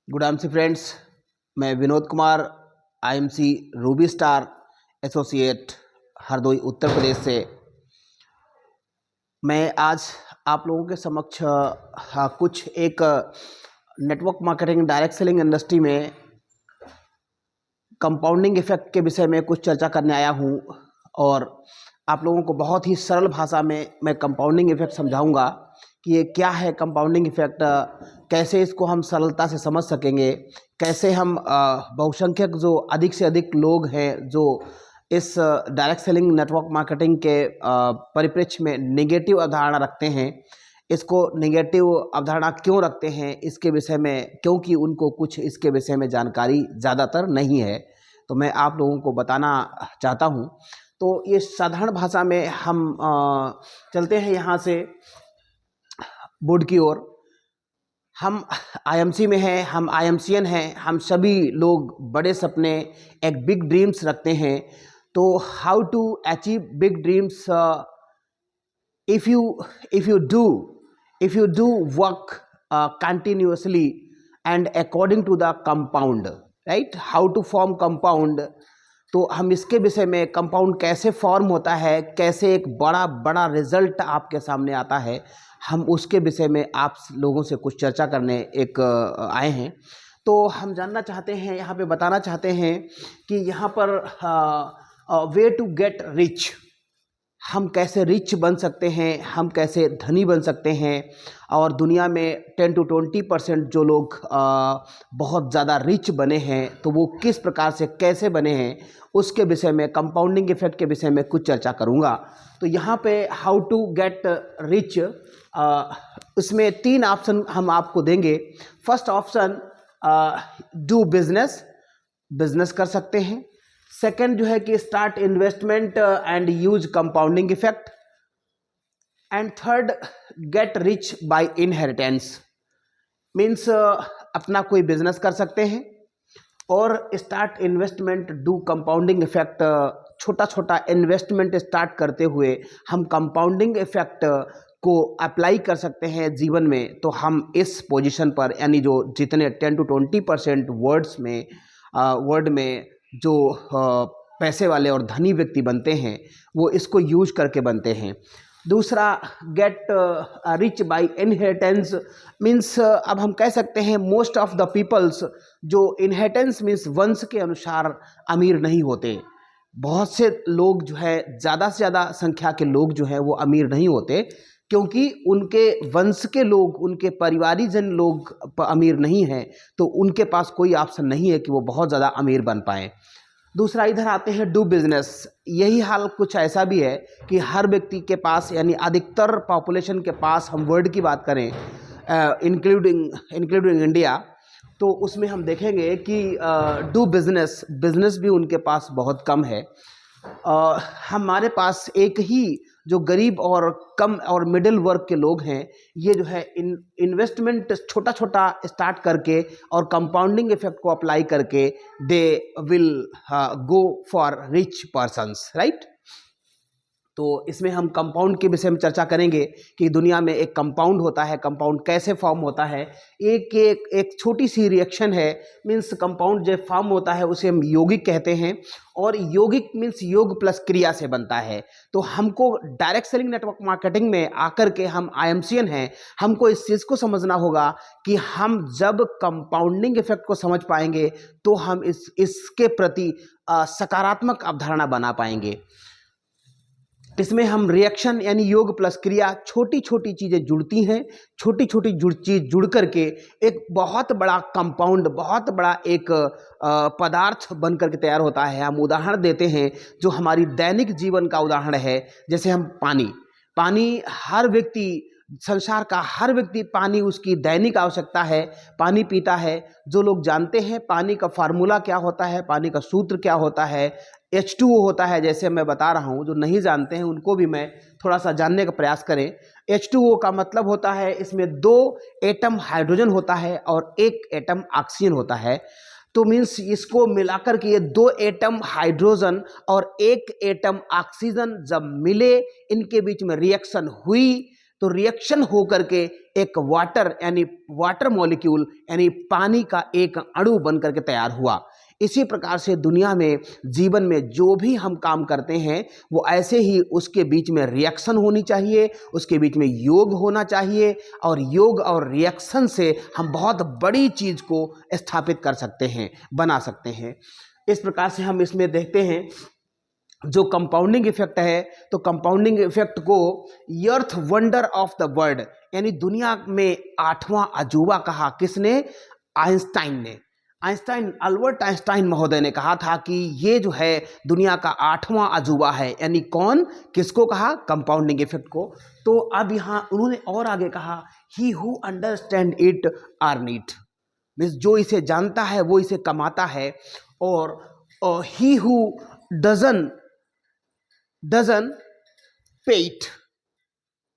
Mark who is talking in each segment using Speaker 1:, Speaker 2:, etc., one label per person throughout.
Speaker 1: Good afternoon friends. मैं Vinod Kumar IMC Ruby Star associate Hardoi Uttar Pradesh से मैं आज आप लोगों के समक्ष कुछ एक network marketing direct selling industry में कंपाउंडिंग इफेक्ट के विषय में कुछ चर्चा करने आया हूं और आप लोगों को बहुत ही सरल भाषा में मैं कंपाउंडिंग इफेक्ट समझाऊंगा कि ये क्या है कंपाउंडिंग इफेक्ट, कैसे इसको हम सरलता से समझ सकेंगे, कैसे हम बहुसंख्यक जो अधिक से अधिक लोग हैं जो इस डायरेक्ट सेलिंग नेटवर्क मार्केटिंग के परिप्रेक्ष्य में नेगेटिव अवधारणा रखते हैं, इसको नेगेटिव अवधारणा क्यों रखते हैं इसके विषय में, क्योंकि उनको कुछ इसके विषय में जानकारी ज़्यादातर नहीं है, तो मैं आप लोगों को बताना चाहता हूं। तो ये साधारण भाषा में हम चलते हैं यहाँ से बोर्ड की ओर। हम आईएमसी में हैं, हम आईएमसीएन हैं, हम सभी लोग बड़े सपने, एक बिग ड्रीम्स रखते हैं। तो how to achieve big dreams? if you do work continuously and according to the compound, right? How to form compound? तो हम इसके विषय में कंपाउंड कैसे फॉर्म होता है, कैसे एक बड़ा बड़ा रिजल्ट आपके सामने आता है, हम उसके विषय में आप लोगों से कुछ चर्चा करने एक आए हैं। तो हम जानना चाहते हैं, यहाँ पे बताना चाहते हैं कि यहाँ पर वे टू गेट रिच, हम कैसे रिच बन सकते हैं, हम कैसे धनी बन सकते हैं। और दुनिया में 10 to 20% जो लोग बहुत ज़्यादा रिच बने हैं तो वो किस प्रकार से कैसे बने हैं उसके विषय में, कंपाउंडिंग इफेक्ट के विषय में कुछ चर्चा करूँगा। तो यहाँ पे हाउ टू गेट रिच, इसमें 3 ऑप्शन हम आपको देंगे। फर्स्ट ऑप्शन, डू बिजनेस कर सकते हैं। सेकेंड जो है कि start investment and use compounding effect. And third, get rich by inheritance, means अपना कोई बिजनेस कर सकते हैं और start investment, do compounding effect. छोटा छोटा इन्वेस्टमेंट स्टार्ट करते हुए हम कंपाउंडिंग इफेक्ट को अप्लाई कर सकते हैं जीवन में। तो हम इस पोजीशन पर, यानी जो जितने 10 to 20% वर्ड में जो पैसे वाले और धनी व्यक्ति बनते हैं वो इसको यूज करके बनते हैं। दूसरा, get rich by inheritance, means अब हम कह सकते हैं मोस्ट ऑफ द पीपल्स जो इनहेरिटेंस मीन्स वंश के अनुसार अमीर नहीं होते। बहुत से लोग जो है, ज़्यादा से ज़्यादा संख्या के लोग जो है वो अमीर नहीं होते क्योंकि उनके वंश के लोग, उनके परिवारीजन लोग अमीर नहीं हैं, तो उनके पास कोई ऑप्शन नहीं है कि वो बहुत ज़्यादा अमीर बन पाएँ। दूसरा, इधर आते हैं डू बिजनेस। यही हाल कुछ ऐसा भी है कि हर व्यक्ति के पास, यानी अधिकतर पॉपुलेशन के पास, हम वर्ल्ड की बात करें इंक्लूडिंग इंडिया, तो उसमें हम देखेंगे कि डू बिजनेस भी उनके पास बहुत कम है। हमारे पास एक ही जो गरीब और कम और मिडिल वर्ग के लोग हैं, ये जो है इन्वेस्टमेंट छोटा छोटा स्टार्ट करके और कंपाउंडिंग इफेक्ट को अप्लाई करके they will go for rich persons, right. तो इसमें हम कंपाउंड के विषय में चर्चा करेंगे कि दुनिया में एक कंपाउंड होता है, कंपाउंड कैसे फॉर्म होता है। एक छोटी सी रिएक्शन है, मीन्स कंपाउंड जब फॉर्म होता है उसे हम यौगिक कहते हैं, और यौगिक मीन्स योग प्लस क्रिया से बनता है। तो हमको डायरेक्ट सेलिंग नेटवर्क मार्केटिंग में आकर के, हम आईएमसीएन हैं, हमको इस चीज़ को समझना होगा कि हम जब कंपाउंडिंग इफेक्ट को समझ पाएंगे तो हम इसके प्रति सकारात्मक अवधारणा बना पाएंगे। इसमें हम रिएक्शन यानी योग प्लस क्रिया, छोटी छोटी चीज़ें जुड़ती हैं, छोटी छोटी चीज़ जुड़ करके एक बहुत बड़ा कंपाउंड, बहुत बड़ा एक पदार्थ बन करके तैयार होता है। हम उदाहरण देते हैं जो हमारी दैनिक जीवन का उदाहरण है, जैसे हम पानी हर व्यक्ति, संसार का हर व्यक्ति पानी उसकी दैनिक आवश्यकता है, पानी पीता है। जो लोग जानते हैं पानी का फार्मूला क्या होता है, पानी का सूत्र क्या होता है, H2O होता है, जैसे मैं बता रहा हूँ, जो नहीं जानते हैं उनको भी मैं थोड़ा सा जानने का प्रयास करें। H2O का मतलब होता है, इसमें 2 एटम हाइड्रोजन होता है और 1 एटम ऑक्सीजन होता है। तो मीन्स इसको मिलाकर के ये 2 एटम हाइड्रोजन और 1 एटम ऑक्सीजन जब मिले, इनके बीच में रिएक्शन हुई तो रिएक्शन हो करके एक वाटर यानी वाटर मॉलिक्यूल यानी पानी का एक अणु बन करके तैयार हुआ। इसी प्रकार से दुनिया में जीवन में जो भी हम काम करते हैं वो ऐसे ही उसके बीच में रिएक्शन होनी चाहिए, उसके बीच में योग होना चाहिए, और योग और रिएक्शन से हम बहुत बड़ी चीज़ को स्थापित कर सकते हैं, बना सकते हैं। इस प्रकार से हम इसमें देखते हैं जो कंपाउंडिंग इफेक्ट है, तो कंपाउंडिंग इफेक्ट को अर्थ वंडर ऑफ द वर्ल्ड यानी दुनिया में 8वां अजूबा कहा। किसने? आइंस्टाइन ने। अल्बर्ट आइंस्टाइन महोदय ने कहा था कि ये जो है दुनिया का 8वां अजूबा है। यानी कौन? किसको कहा? कंपाउंडिंग इफेक्ट को। तो अब यहाँ उन्होंने और आगे कहा, he who understand it earn it, means जो इसे जानता है वो इसे कमाता है, और ही हु डजन पे इट,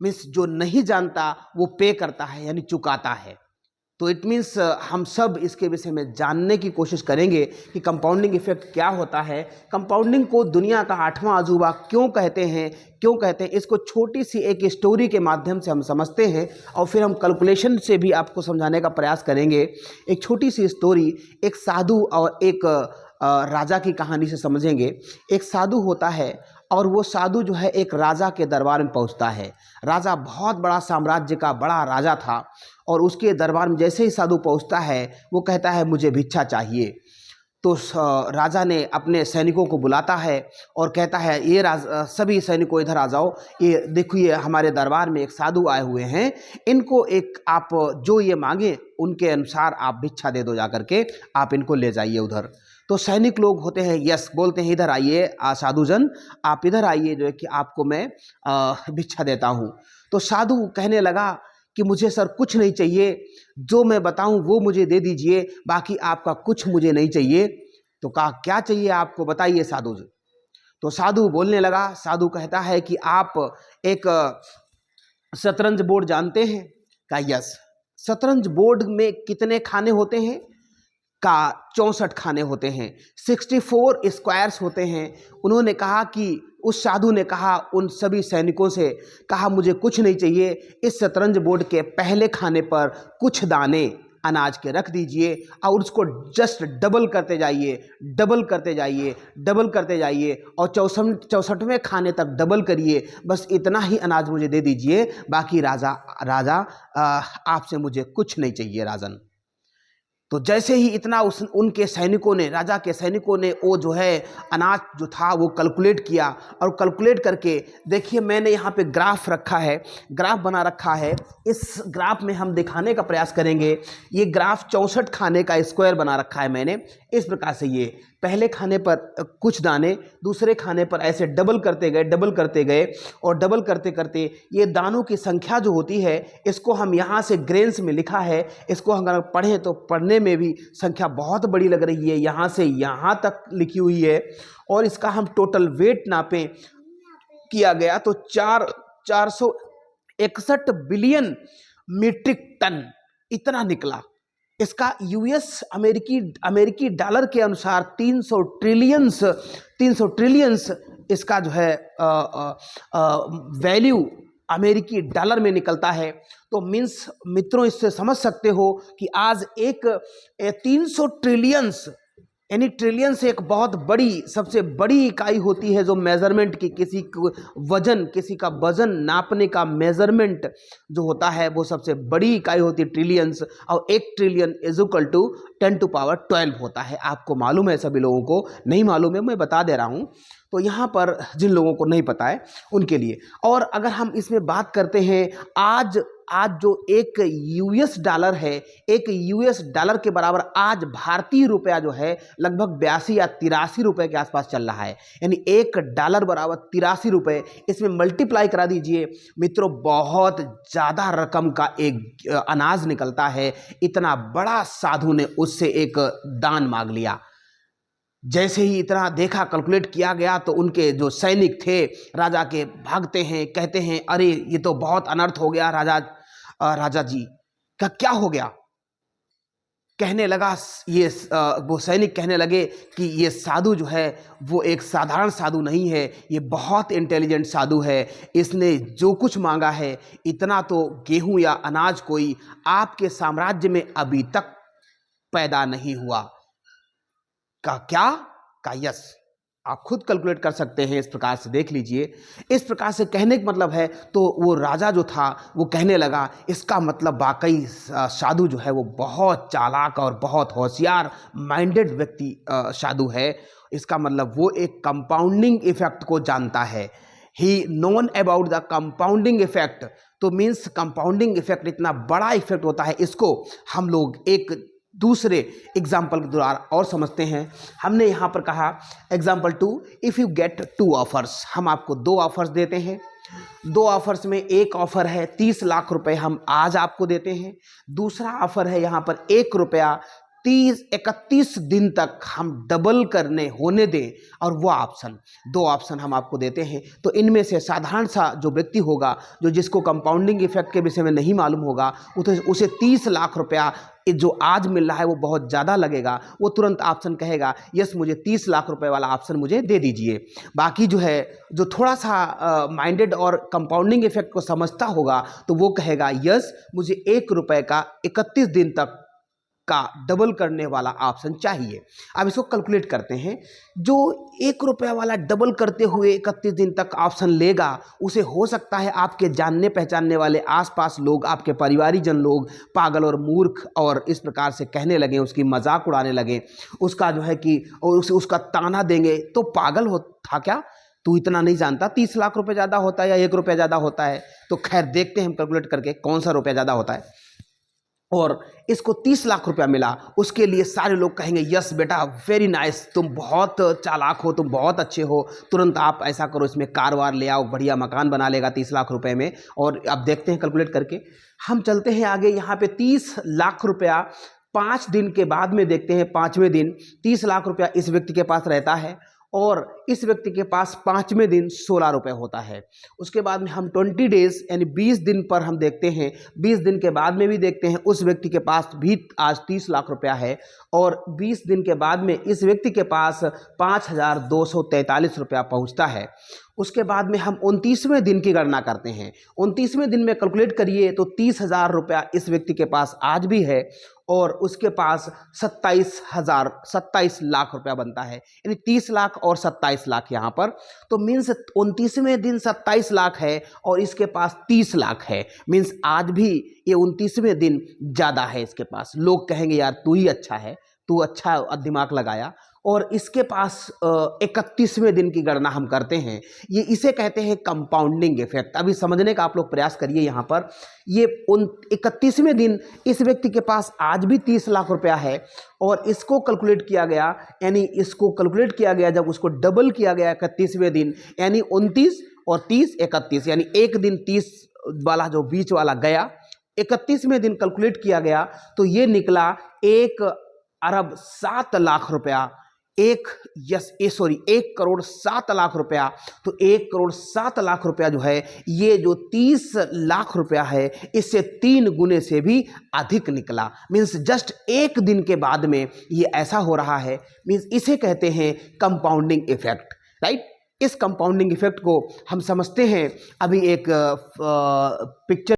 Speaker 1: मीन्स जो नहीं जानता वो पे करता है यानी चुकाता है। तो इट मीन्स हम सब इसके विषय में जानने की कोशिश करेंगे कि कंपाउंडिंग इफेक्ट क्या होता है, कंपाउंडिंग को दुनिया का 8वां अजूबा क्यों कहते हैं, इसको छोटी सी एक स्टोरी के माध्यम से हम समझते हैं, और फिर हम कैलकुलेशन से भी आपको समझाने का प्रयास करेंगे। एक छोटी सी स्टोरी, एक साधु और एक राजा की कहानी से समझेंगे। एक साधु होता है और वो साधु जो है एक राजा के दरबार में पहुंचता है। राजा बहुत बड़ा साम्राज्य का बड़ा राजा था, और उसके दरबार में जैसे ही साधु पहुंचता है वो कहता है मुझे भिक्षा चाहिए। तो राजा ने अपने सैनिकों को बुलाता है और कहता है ये सभी सैनिकों इधर आ जाओ, ये देखिए हमारे दरबार में एक साधु आए हुए हैं, इनको एक आप जो ये मांगे उनके अनुसार आप भिक्षा दे दो, जा करके आप इनको ले जाइए उधर। तो सैनिक लोग होते हैं, यस बोलते हैं, इधर आइए साधुजन, आप इधर आइए, जो है कि आपको मैं भिक्षा देता हूँ। तो साधु कहने लगा कि मुझे सर कुछ नहीं चाहिए, जो मैं बताऊं वो मुझे दे दीजिए, बाकी आपका कुछ मुझे नहीं चाहिए। तो कहा क्या चाहिए आपको, बताइए साधु जी। तो साधु बोलने लगा, साधु कहता है कि आप एक शतरंज बोर्ड जानते हैं? कहा यस। शतरंज बोर्ड में कितने खाने होते हैं? का 64 खाने होते हैं, 64 स्क्वायर्स होते हैं। उन्होंने कहा कि उस साधु ने कहा उन सभी सैनिकों से, कहा मुझे कुछ नहीं चाहिए, इस शतरंज बोर्ड के पहले खाने पर कुछ दाने अनाज के रख दीजिए और उसको जस्ट डबल करते जाइए, डबल करते जाइए, डबल करते जाइए, और 64वें खाने तक डबल करिए, बस इतना ही अनाज मुझे दे दीजिए, बाकी राजा आपसे मुझे कुछ नहीं चाहिए राजन। तो जैसे ही इतना उनके सैनिकों ने, राजा के सैनिकों ने वो जो है अनाज जो था वो कैलकुलेट किया, और कैलकुलेट करके देखिए मैंने यहाँ पे ग्राफ रखा है, ग्राफ बना रखा है। इस ग्राफ में हम दिखाने का प्रयास करेंगे। ये ग्राफ 64 खाने का स्क्वायर बना रखा है मैंने। इस प्रकार से ये पहले खाने पर कुछ दाने, दूसरे खाने पर ऐसे डबल करते गए, डबल करते गए, और डबल करते करते ये दानों की संख्या जो होती है, इसको हम यहाँ से ग्रेन्स में लिखा है, इसको अगर पढ़ें तो पढ़ने में भी संख्या बहुत बड़ी लग रही है, यहाँ से यहाँ तक लिखी हुई है। और इसका हम टोटल वेट नापें किया गया तो 461 बिलियन मीट्रिक टन इतना निकला। इसका यूएस अमेरिकी डॉलर के अनुसार 300 ट्रिलियंस इसका जो है वैल्यू अमेरिकी डॉलर में निकलता है। तो मीन्स मित्रों इससे समझ सकते हो कि आज एक 300 ट्रिलियंस यानी ट्रिलियन से एक बहुत बड़ी, सबसे बड़ी इकाई होती है जो मेजरमेंट की, किसी का वजन नापने का मेजरमेंट जो होता है वो सबसे बड़ी इकाई होती है ट्रिलियंस। और 1 trillion is equal to 10 to power 12 होता है। आपको मालूम है, सभी लोगों को नहीं मालूम है, मैं बता दे रहा हूँ। तो यहाँ पर जिन लोगों को नहीं पता है उनके लिए। और अगर हम इसमें बात करते हैं, आज जो एक यूएस डॉलर है, एक यूएस डॉलर के बराबर आज भारतीय रुपया जो है लगभग 82 या 83 रुपए के आसपास चल रहा है। यानी एक डॉलर बराबर 83 रुपए, इसमें मल्टीप्लाई करा दीजिए मित्रों, बहुत ज़्यादा रकम का एक अनाज निकलता है। इतना बड़ा साधु ने उससे एक दान मांग लिया। जैसे ही इतना देखा, कैलकुलेट किया गया, तो उनके जो सैनिक थे राजा के भागते हैं, कहते हैं अरे ये तो बहुत अनर्थ हो गया राजा जी का, क्या हो गया? कहने लगा, ये वो सैनिक कहने लगे कि ये साधु जो है वो एक साधारण साधु नहीं है, ये बहुत इंटेलिजेंट साधु है। इसने जो कुछ मांगा है इतना तो गेहूं या अनाज कोई आपके साम्राज्य में अभी तक पैदा नहीं हुआ। का क्या? का यस। आप खुद कैलकुलेट कर सकते हैं, इस प्रकार से देख लीजिए। इस प्रकार से कहने का मतलब है, तो वो राजा जो था वो कहने लगा इसका मतलब वाकई साधु जो है वो बहुत चालाक और बहुत होशियार माइंडेड व्यक्ति साधु है। इसका मतलब वो एक कंपाउंडिंग इफेक्ट को जानता है। He known about the compounding effect. तो मीन्स कंपाउंडिंग इफेक्ट इतना बड़ा इफेक्ट होता है, इसको हम लोग एक दूसरे एग्जाम्पल के द्वारा और समझते हैं। हमने यहाँ पर कहा example 2, if you get 2 offers, हम आपको 2 ऑफर्स देते हैं। 2 ऑफर्स में एक ऑफर है 30 लाख रुपए हम आज आपको देते हैं। दूसरा ऑफर है यहाँ पर 1 रुपया 31 दिन तक हम डबल करने होने दें, और वो ऑप्शन 2 ऑप्शन हम आपको देते हैं। तो इनमें से साधारण सा जो व्यक्ति होगा, जो जिसको कंपाउंडिंग इफेक्ट के विषय में नहीं मालूम होगा, उसे 30 लाख रुपया जो आज मिल रहा है वो बहुत ज़्यादा लगेगा। वो तुरंत ऑप्शन कहेगा यस, मुझे 30 लाख रुपए वाला ऑप्शन मुझे दे दीजिए। बाकी जो है, जो थोड़ा सा माइंडेड और कंपाउंडिंग इफेक्ट को समझता होगा, तो वो कहेगा यस, मुझे 1 रुपए का 31 दिन तक का डबल करने वाला ऑप्शन चाहिए। अब इसको कैलकुलेट करते हैं। जो 1 रुपया वाला डबल करते हुए 31 दिन तक ऑप्शन लेगा, उसे हो सकता है आपके जानने पहचानने वाले आसपास लोग, आपके परिवारीजन लोग पागल और मूर्ख और इस प्रकार से कहने लगे, उसकी मजाक उड़ाने लगे, उसका जो है कि उसका ताना देंगे, तो पागल हो था क्या, तू इतना नहीं जानता 30 लाख रुपए ज़्यादा होता है या 1 रुपया ज़्यादा होता है। तो खैर देखते हैं हम कैलकुलेट करके कौन सा रुपया ज़्यादा होता है। और इसको 30 लाख रुपया मिला, उसके लिए सारे लोग कहेंगे यस बेटा, वेरी नाइस, तुम बहुत चालाक हो, तुम बहुत अच्छे हो, तुरंत आप ऐसा करो, इसमें कार वार ले आओ, बढ़िया मकान बना लेगा 30 लाख रुपए में। और अब देखते हैं कैलकुलेट करके। हम चलते हैं आगे। यहाँ पे 30 लाख रुपया 5 दिन के बाद में देखते हैं। 5वें दिन 30 लाख रुपया इस व्यक्ति के पास रहता है, और इस व्यक्ति के पास 5वें दिन 16 रुपये होता है। उसके बाद में हम 20 डेज यानी 20 दिन पर हम देखते हैं। 20 दिन के बाद में भी देखते हैं, उस व्यक्ति के पास भी आज 30 लाख रुपया है, और 20 दिन के बाद में इस व्यक्ति के पास 5,243 रुपया पहुंचता है। उसके बाद में हम 29वें दिन की गणना करते हैं। 29वें दिन में कैलकुलेट करिए तो 30,000 रुपया इस व्यक्ति के पास आज भी है, और उसके पास 27 लाख रुपया बनता है। यानी 30 लाख और 27 लाख यहाँ पर, तो मीन्स 29वें दिन 27 लाख है और इसके पास 30 लाख है। मीन्स आज भी ये 29वें दिन ज़्यादा है इसके पास। लोग कहेंगे यार तू ही अच्छा है, तू अच्छा दिमाग लगाया। और इसके पास 31वें दिन की गणना हम करते हैं। ये इसे कहते हैं कंपाउंडिंग इफेक्ट। अभी समझने का आप लोग प्रयास करिए। यहाँ पर ये 31वें दिन इस व्यक्ति के पास आज भी 30 लाख रुपया है, और इसको कैलकुलेट किया गया, यानी इसको कैलकुलेट किया गया जब उसको डबल किया गया 31वें दिन, यानी 29 और 30 31, यानी एक दिन 30 वाला जो बीच वाला गया, 31वें दिन कैलकुलेट किया गया तो ये निकला 1,07,00,000 रुपया। 1 करोड़ 7 लाख रुपया। तो 1 करोड़ 7 लाख रुपया जो है, ये जो 30 लाख रुपया है, इससे 3 गुने से भी अधिक निकला। मीन्स जस्ट एक दिन के बाद में ये ऐसा हो रहा है। मीन्स इसे कहते हैं कंपाउंडिंग इफेक्ट, राइट। इस कंपाउंडिंग इफेक्ट को हम समझते हैं। अभी एक पिक्चर